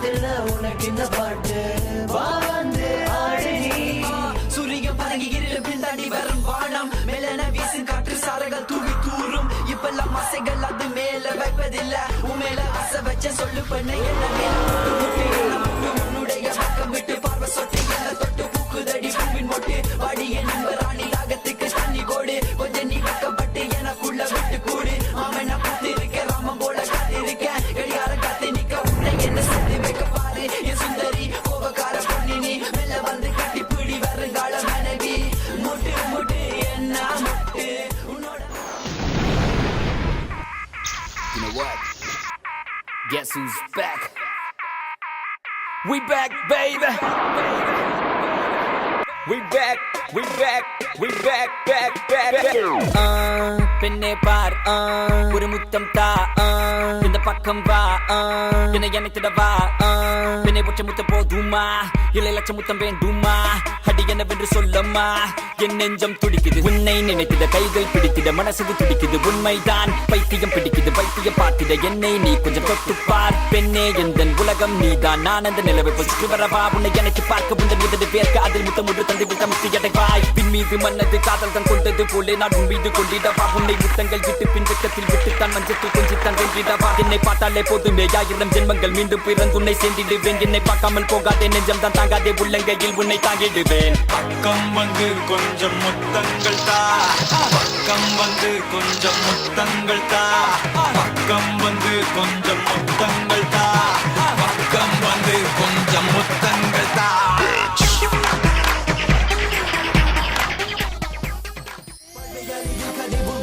ராகத்துல உனக்கு இந்த பாட்டு வாழ்ந்து ஆடி சூரியன் பறங்கி இருள பின்தாண்டி வரும் வானம் மேலன வீசு காற்று சாரங்கள் தூவி தூரும் இப்பெல்லாம் ஆசைகள் அது மேல வைப்பதில்லை உன் மேல ஆசை வச்ச சொல்லு பண்ண உன்னுடைய பக்கம் விட்டு பார்வை சொட்டு என்ன தொட்டு பூக்குதடி பூவின் மொட்டு வாடி என் ராணி ராகத்துக்கு தண்ணி கோடு கொஞ்சம் நீ வைக்கப்பட்டு எனக்குள்ள விட்டு கூடு மாமன் நான் பார்த்து இருக்கேன் ராமன் போல காத்து இருக்கேன் கடிகாரம் காத்து நிக்க உன்னை என்ன சொல்லி வைக்க பாரு என் சுந்தரி கோபக்கார பொண்ணு நீ மெல்ல வந்து கட்டி பிடி வருங்கால மனைவி முட்டு முட்டு என்ன முட்டு உன்னோட. You know what? Guess who's back? We back, baby. We back, we back, we back, back. பெண்ணே பார் ஒரு முத்தம் தா இந்த பக்கம் வா என்னை அணைத்திட வா பெண்ணை பொச்ச முத்தம் போதுமா இல்லை லட்ச முத்தம் வேண்டுமா அடி என்னவென்று சொல்லம்மா என் நெஞ்சம் துடிக்குது உன்னை நினைத்திட கைகள் பிடித்திட மனசுக்கு துடிக்குது உண்மைதான் பைத்தியம் பிடிக்குது பைத்தியம் பார்த்திட என்னை நீ கொஞ்சம் தொட்டு பார் பெண்ணே எந்த உலகம் நீதான் நான் அந்த நிலவை பொசிட்டு வரவா உன்னை எனக்கு பார்க்க உந்தன் விதது பேர்க்க அதில் முத்தம் ஒன்று தந்து விட்ட முத்தி அடைவாய் பின் மீது மன்னது காதல் தான் கொண்டது போலே நான் உன் மீது கொண்டிடவா உன்னை முத்தங்கள் விட்டு பின் வெக்கத்தில் விட்டுத்தான் மஞ்சத்தில் கொஞ்சித்தான் வென்றிடவா என்னை பார்த்தாலே போதுமே 1000 ஜென்மங்கள் மீண்டும் பிறந்து உன்னை சேர்ந்திடுவேன் என்னை பார்க்காமல் போகாதே நெஞ்சம் தான் தாங்காதே உள்ளங்கையில் உன்னை தாங்கிடுவேன் பக்கம் வந்து கொஞ்சம் முத்தங்கள் தா பக்கம் வந்து கொஞ்சம் முத்தங்கள் தா பக்கம் வந்து கொஞ்சம் முத்தங்கள் தா பக்கம் வந்து கொஞ்சம் முத்தங்கள் தா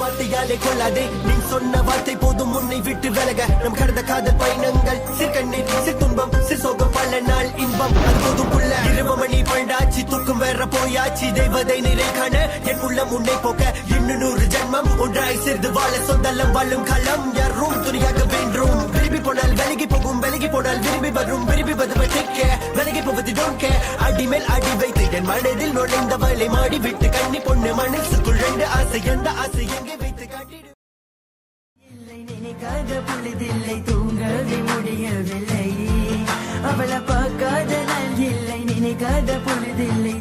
வார்த்தையாலே கொள்ளாதே நீ சொன்ன வார்த்தை போதும் உன்னை விட்டு விலக நம் கடந்த காதல் பயணங்கள் சிற்கண்ணீர் சிற்துன்பம் சிற்சோகம் பல நாள் இன்பம் அது போதும் புள்ள 20 மணி பண்டாச்சி தூக்கம் வேற போயாச்சி தெய்வதை நிறை காண என் உள்ளம் உன்னை போக்க இன்னும் 100 ஜென்மம் ஒன்றாய் சேர்ந்து வாழ சொந்தலம் வாழும் களம் யாரும் துணியாக வேண்டும் விரும்பி போனால் விலகி போகும் விலகி போனால் விரும்பி வரும் விரும்பி வருவ கேட்க விலகி போவது டோன்ட் கேர் அடி மேல் அடி வைத்து என் மனதில் நுழைந்த வலை மாடி விட்டு கண்ணி பொண்ணு மனசுக்குள் 2 ஆசை எந்த ஆசை எங்கே வைத்து காட்டிடு இல்லை நினைக்காத பொழுதில்லை தூங்கவே முடியவில்லை அவளை பார்க்காத நாள் இல்லை நினைக்காத பொழுதில்லை